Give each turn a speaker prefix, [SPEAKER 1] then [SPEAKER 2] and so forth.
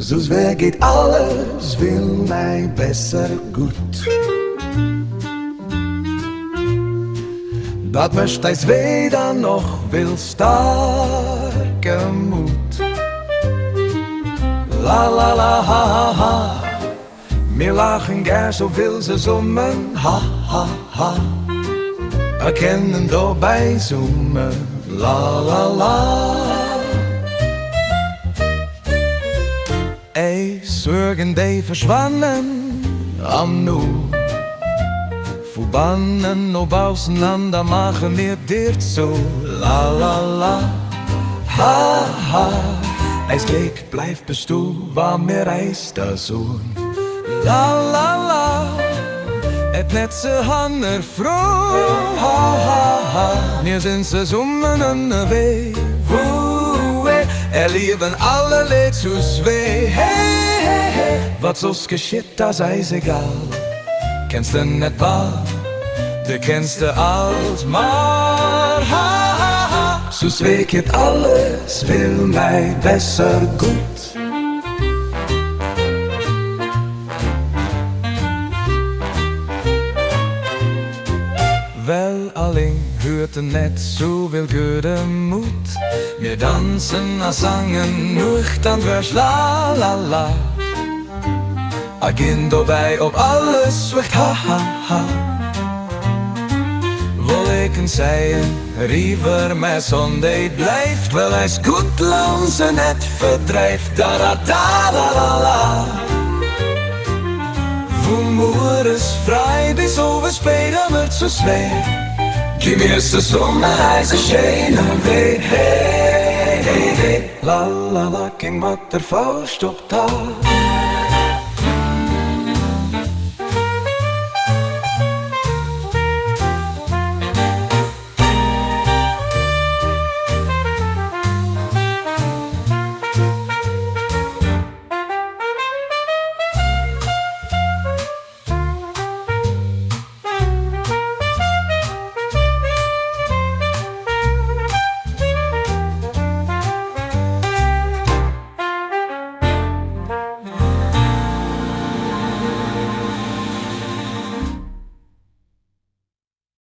[SPEAKER 1] So's wer geht alles, will mij besser gut. Dat möcht eis weder noch will starke Mut. La la la ha ha ha, wir lachen gern, so will sie summen, ha ha ha. Erkennen dabei summen, la la la. Ey, Sorgen die verschwannen am Nu. Verbannen op auseinander machen wir dir zu. La la la, ha ha. Eis Glück bleib bist du, war mir eis da so. La la la, et netze hanner froh. Ha ha ha, wir sind zusammen unterwegs. Erleben alle Leid zu zwei. Hey, hey, hey. Was uns geschieht, das ist egal. Kennst du nicht wahr? Du kennst du alt, maar ha ha ha. So geht alles, will mij besser gut. Wel alleen hört net so viel gute Mut. Wir tanzen, sangen, nüchtern wirst la la la. Agin dabei op alles zwicht ha ha ha. Wil ik eens zeggen, riever met zonde blijft. Wel eens goed langs en het verdrijft. Da da da da da la. Vermoer is vrij, bis over spelen wordt zo zwaar. Gib mir so Sonne, heiße schöne weh. Hey, hey, hey. La la la, ging wat der Faust op daar.